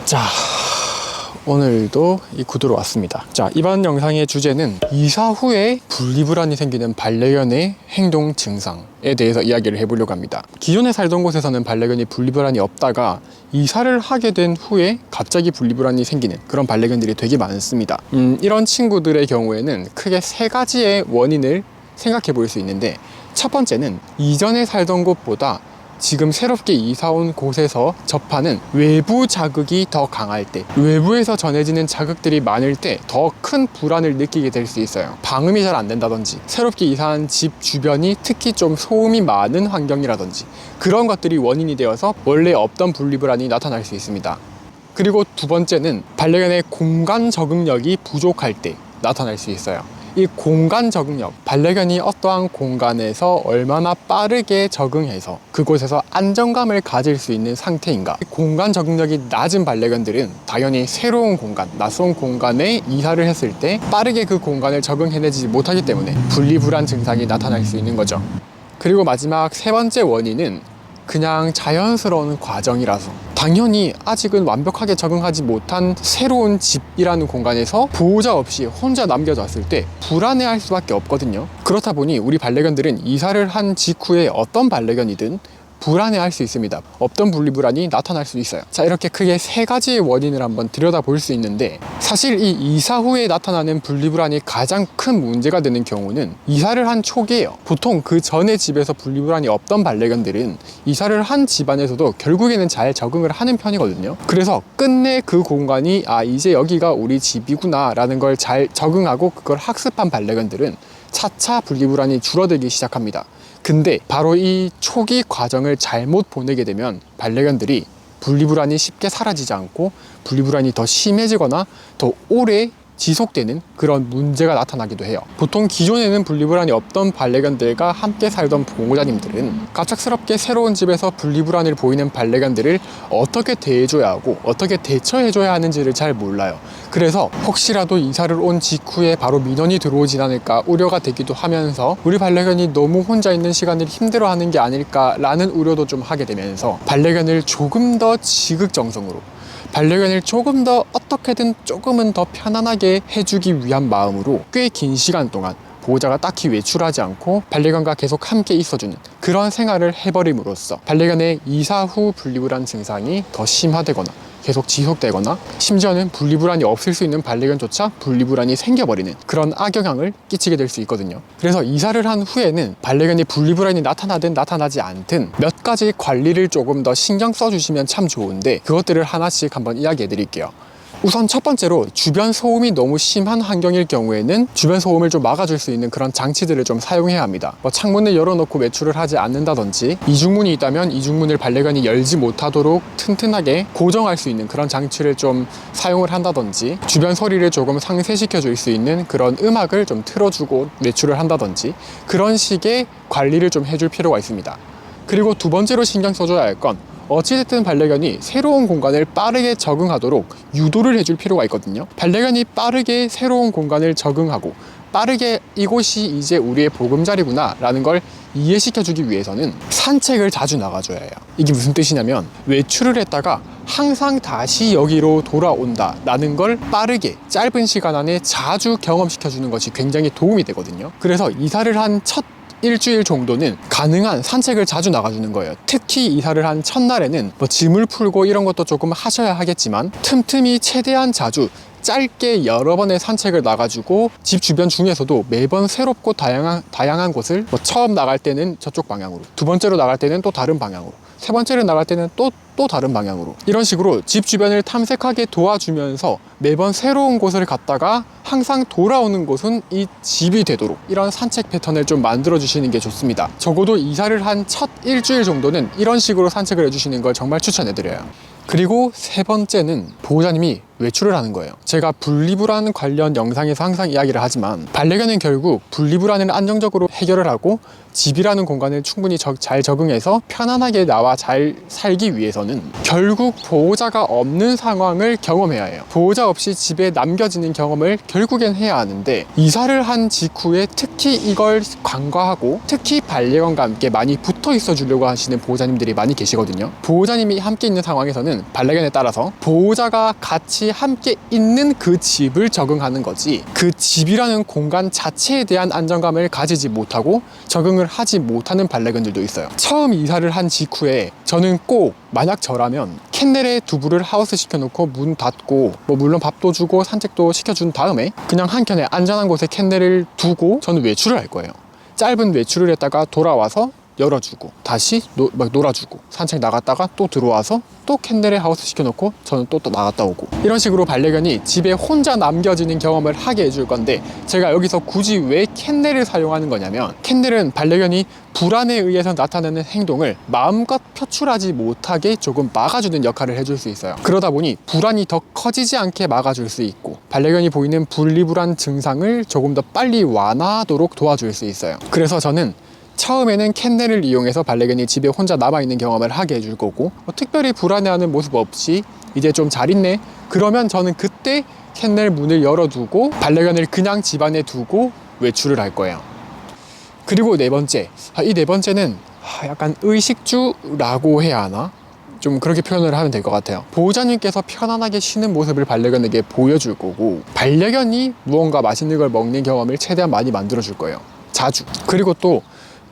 자, 오늘도 이 구두로 왔습니다. 자, 이번 영상의 주제는 이사 후에 분리불안이 생기는 반려견의 행동 증상에 대해서 이야기를 해보려고 합니다. 기존에 살던 곳에서는 반려견이 분리불안이 없다가 이사를 하게 된 후에 갑자기 분리불안이 생기는 그런 반려견들이 되게 많습니다. 이런 친구들의 경우에는 크게 세 가지의 원인을 생각해 볼 수 있는데, 첫 번째는 이전에 살던 곳보다 지금 새롭게 이사 온 곳에서 접하는 외부 자극이 더 강할 때, 외부에서 전해지는 자극들이 많을 때 더 큰 불안을 느끼게 될 수 있어요. 방음이 잘 안 된다든지, 새롭게 이사한 집 주변이 특히 좀 소음이 많은 환경이라든지, 그런 것들이 원인이 되어서 원래 없던 분리불안이 나타날 수 있습니다. 그리고 두 번째는 반려견의 공간 적응력이 부족할 때 나타날 수 있어요. 이 공간 적응력, 반려견이 어떠한 공간에서 얼마나 빠르게 적응해서 그곳에서 안정감을 가질 수 있는 상태인가. 공간 적응력이 낮은 반려견들은 당연히 새로운 공간, 낯선 공간에 이사를 했을 때 빠르게 그 공간을 적응해내지 못하기 때문에 분리불안 증상이 나타날 수 있는 거죠. 그리고 마지막 세 번째 원인은 그냥 자연스러운 과정이라서, 당연히 아직은 완벽하게 적응하지 못한 새로운 집이라는 공간에서 보호자 없이 혼자 남겨졌을 때 불안해할 수밖에 없거든요. 그렇다 보니 우리 반려견들은 이사를 한 직후에 어떤 반려견이든 불안해할 수 있습니다. 없던 분리불안이 나타날 수 있어요. 자, 이렇게 크게 세 가지의 원인을 한번 들여다볼 수 있는데, 사실 이 이사 후에 나타나는 분리불안이 가장 큰 문제가 되는 경우는 이사를 한 초기예요. 보통 그 전에 집에서 분리불안이 없던 반려견들은 이사를 한 집안에서도 결국에는 잘 적응을 하는 편이거든요. 그래서 끝내 그 공간이 이제 여기가 우리 집이구나 라는 걸 잘 적응하고 그걸 학습한 반려견들은 차차 분리불안이 줄어들기 시작합니다. 근데 바로 이 초기 과정을 잘못 보내게 되면 반려견들이 분리불안이 쉽게 사라지지 않고 분리불안이 더 심해지거나 더 오래 지속되는 그런 문제가 나타나기도 해요. 보통 기존에는 분리불안이 없던 반려견들과 함께 살던 보호자님들은 갑작스럽게 새로운 집에서 분리불안을 보이는 반려견들을 어떻게 대해줘야 하고 어떻게 대처해줘야 하는지를 잘 몰라요. 그래서 혹시라도 이사를 온 직후에 바로 민원이 들어오진 않을까 우려가 되기도 하면서 우리 반려견이 너무 혼자 있는 시간을 힘들어하는 게 아닐까라는 우려도 좀 하게 되면서 반려견을 조금 더 지극정성으로, 반려견을 조금 더 어떻게든 조금은 더 편안하게 해주기 위한 마음으로 꽤 긴 시간 동안 보호자가 딱히 외출하지 않고 반려견과 계속 함께 있어주는 그런 생활을 해버림으로써 반려견의 이사 후 분리불안 증상이 더 심화되거나 계속 지속되거나, 심지어는 분리불안이 없을 수 있는 반려견조차 분리불안이 생겨버리는 그런 악영향을 끼치게 될 수 있거든요. 그래서 이사를 한 후에는 반려견이 분리불안이 나타나든 나타나지 않든 몇 가지 관리를 조금 더 신경 써주시면 참 좋은데, 그것들을 하나씩 한번 이야기해 드릴게요. 우선 첫 번째로, 주변 소음이 너무 심한 환경일 경우에는 주변 소음을 좀 막아줄 수 있는 그런 장치들을 좀 사용해야 합니다. 창문을 열어놓고 외출을 하지 않는다든지, 이중문이 있다면 이중문을 반려견이 열지 못하도록 튼튼하게 고정할 수 있는 그런 장치를 좀 사용을 한다든지, 주변 소리를 조금 상쇄시켜 줄 수 있는 그런 음악을 좀 틀어주고 외출을 한다든지, 그런 식의 관리를 좀 해줄 필요가 있습니다. 그리고 두 번째로 신경 써줘야 할 건, 어찌됐든 반려견이 새로운 공간을 빠르게 적응하도록 유도를 해줄 필요가 있거든요. 반려견이 빠르게 새로운 공간을 적응하고 빠르게 이곳이 이제 우리의 보금자리구나 라는 걸 이해시켜주기 위해서는 산책을 자주 나가줘야 해요. 이게 무슨 뜻이냐면, 외출을 했다가 항상 다시 여기로 돌아온다 라는 걸 빠르게 짧은 시간 안에 자주 경험시켜주는 것이 굉장히 도움이 되거든요. 그래서 이사를 한 첫 일주일 정도는 가능한 산책을 자주 나가주는 거예요. 특히 이사를 한 첫날에는 짐을 풀고 이런 것도 조금 하셔야 하겠지만, 틈틈이 최대한 자주 짧게 여러 번의 산책을 나가주고, 집 주변 중에서도 매번 새롭고 다양한 곳을 처음 나갈 때는 저쪽 방향으로, 두 번째로 나갈 때는 또 다른 방향으로, 세 번째로 나갈 때는 또 다른 방향으로, 이런 식으로 집 주변을 탐색하게 도와주면서 매번 새로운 곳을 갔다가 항상 돌아오는 곳은 이 집이 되도록 이런 산책 패턴을 좀 만들어 주시는 게 좋습니다. 적어도 이사를 한 첫 일주일 정도는 이런 식으로 산책을 해주시는 걸 정말 추천해 드려요. 그리고 세 번째는 보호자님이 외출을 하는 거예요. 제가 분리불안 관련 영상에서 항상 이야기를 하지만 반려견은 결국 분리불안을 안정적으로 해결을 하고 집이라는 공간을 충분히 잘 적응해서 편안하게 나와 잘 살기 위해서는 결국 보호자가 없는 상황을 경험해야 해요. 보호자 없이 집에 남겨지는 경험을 결국엔 해야 하는데 이사를 한 직후에 특히 이걸 간과하고 특히 반려견과 함께 많이 붙어 있어 주려고 하시는 보호자님들이 많이 계시거든요. 보호자님이 함께 있는 상황에서는 반려견에 따라서 보호자가 같이 함께 있는 그 집을 적응하는 거지 그 집이라는 공간 자체에 대한 안정감을 가지지 못하고 적응을 하지 못하는 반려견들도 있어요. 처음 이사를 한 직후에 저는 꼭 만약 저라면 캔넬에 두부를 하우스 시켜놓고 문 닫고 뭐 물론 밥도 주고 산책도 시켜준 다음에 그냥 한켠에 안전한 곳에 캔넬을 두고 저는 외출을 할 거예요. 짧은 외출을 했다가 돌아와서 열어주고 다시 놀아주고 산책 나갔다가 또 들어와서 또 캔넬에 하우스 시켜놓고 저는 또 나갔다 오고 이런 식으로 반려견이 집에 혼자 남겨지는 경험을 하게 해줄 건데 제가 여기서 굳이 왜 캔넬을 사용하는 거냐면 캔넬은 반려견이 불안에 의해서 나타나는 행동을 마음껏 표출하지 못하게 조금 막아주는 역할을 해줄 수 있어요. 그러다 보니 불안이 더 커지지 않게 막아줄 수 있고 반려견이 보이는 분리불안 증상을 조금 더 빨리 완화하도록 도와줄 수 있어요. 그래서 저는 처음에는 캔넬을 이용해서 반려견이 집에 혼자 남아있는 경험을 하게 해줄 거고 특별히 불안해하는 모습 없이 이제 좀 잘 있네 그러면 저는 그때 캔넬 문을 열어두고 반려견을 그냥 집 안에 두고 외출을 할 거예요. 그리고 네 번째, 이 네 번째는 약간 의식주라고 해야 하나? 좀 그렇게 표현을 하면 될 것 같아요. 보호자님께서 편안하게 쉬는 모습을 반려견에게 보여줄 거고 반려견이 무언가 맛있는 걸 먹는 경험을 최대한 많이 만들어 줄 거예요. 자주. 그리고 또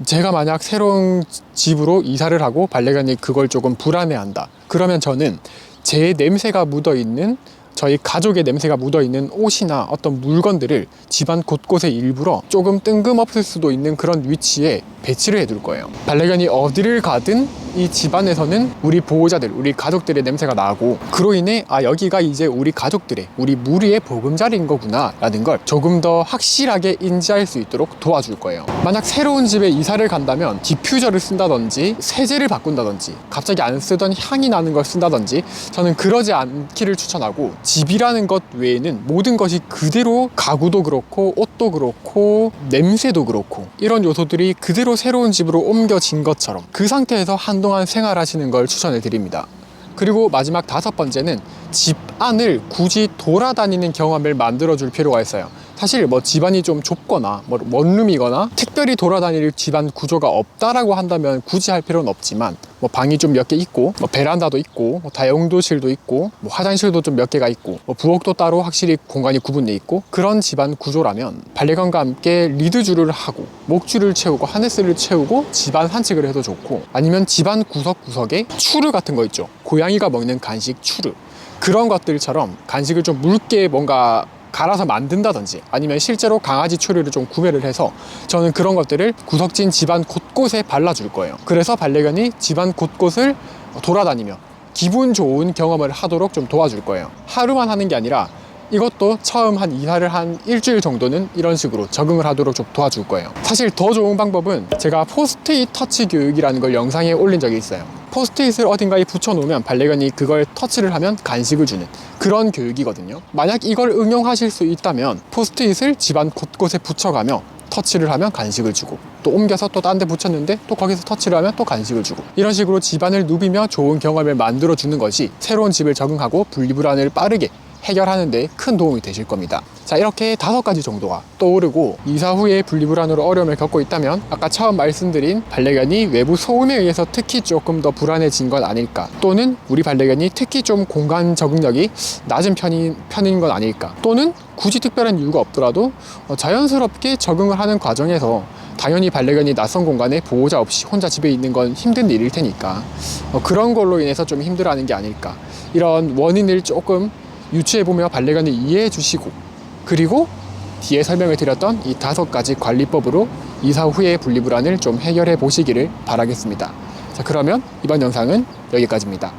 제가 만약 새로운 집으로 이사를 하고 반려견이 그걸 조금 불안해한다 그러면 저는 제 냄새가 묻어있는 저희 가족의 냄새가 묻어있는 옷이나 어떤 물건들을 집안 곳곳에 일부러 조금 뜬금없을 수도 있는 그런 위치에 배치를 해둘 거예요. 반려견이 어디를 가든 이 집안에서는 우리 보호자들, 우리 가족들의 냄새가 나고 그로 인해 여기가 이제 우리 가족들의, 우리 무리의 보금자리인 거구나 라는 걸 조금 더 확실하게 인지할 수 있도록 도와줄 거예요. 만약 새로운 집에 이사를 간다면 디퓨저를 쓴다든지 세제를 바꾼다든지 갑자기 안 쓰던 향이 나는 걸 쓴다든지 저는 그러지 않기를 추천하고 집이라는 것 외에는 모든 것이 그대로 가구도 그렇고 옷도 그렇고 냄새도 그렇고 이런 요소들이 그대로 새로운 집으로 옮겨진 것처럼 그 상태에서 한동안 생활하시는 걸 추천해 드립니다. 그리고 마지막 다섯 번째는 집 안을 굳이 돌아다니는 경험을 만들어 줄 필요가 있어요. 사실 뭐 집안이 좀 좁거나 뭐 원룸이거나 특별히 돌아다닐 집안 구조가 없다라고 한다면 굳이 할 필요는 없지만 뭐 방이 좀 몇 개 있고 뭐 베란다도 있고 뭐 다용도실도 있고 뭐 화장실도 좀 몇 개가 있고 뭐 부엌도 따로 확실히 공간이 구분돼 있고 그런 집안 구조라면 반려견과 함께 리드줄을 하고 목줄을 채우고 하네스를 채우고 집안 산책을 해도 좋고 아니면 집안 구석구석에 추르 같은 거 있죠. 고양이가 먹는 간식 추르 그런 것들처럼 간식을 좀 묽게 뭔가 갈아서 만든다든지 아니면 실제로 강아지 추리를 좀 구매를 해서 저는 그런 것들을 구석진 집안 곳곳에 발라줄 거예요. 그래서 반려견이 집안 곳곳을 돌아다니며 기분 좋은 경험을 하도록 좀 도와줄 거예요. 하루만 하는 게 아니라 이것도 처음 한 이사를 한 일주일 정도는 이런 식으로 적응을 하도록 좀 도와줄 거예요. 사실 더 좋은 방법은 제가 포스트잇 터치 교육이라는 걸 영상에 올린 적이 있어요. 포스트잇을 어딘가에 붙여놓으면 반려견이 그걸 터치를 하면 간식을 주는 그런 교육이거든요. 만약 이걸 응용하실 수 있다면 포스트잇을 집안 곳곳에 붙여가며 터치를 하면 간식을 주고 또 옮겨서 또 딴 데 붙였는데 또 거기서 터치를 하면 또 간식을 주고 이런 식으로 집안을 누비며 좋은 경험을 만들어 주는 것이 새로운 집을 적응하고 분리불안을 빠르게 해결하는 데 큰 도움이 되실 겁니다. 자, 이렇게 5가지 정도가 떠오르고 이사 후에 분리불안으로 어려움을 겪고 있다면 아까 처음 말씀드린 반려견이 외부 소음에 의해서 특히 조금 더 불안해진 건 아닐까 또는 우리 반려견이 특히 좀 공간 적응력이 낮은 편인 건 아닐까 또는 굳이 특별한 이유가 없더라도 자연스럽게 적응을 하는 과정에서 당연히 반려견이 낯선 공간에 보호자 없이 혼자 집에 있는 건 힘든 일일 테니까 그런 걸로 인해서 좀 힘들어하는 게 아닐까 이런 원인을 조금 유추해보며 반려견을 이해해 주시고 그리고 뒤에 설명을 드렸던 이 5가지 관리법으로 이사 후에 분리불안을 좀 해결해 보시기를 바라겠습니다. 자, 그러면 이번 영상은 여기까지입니다.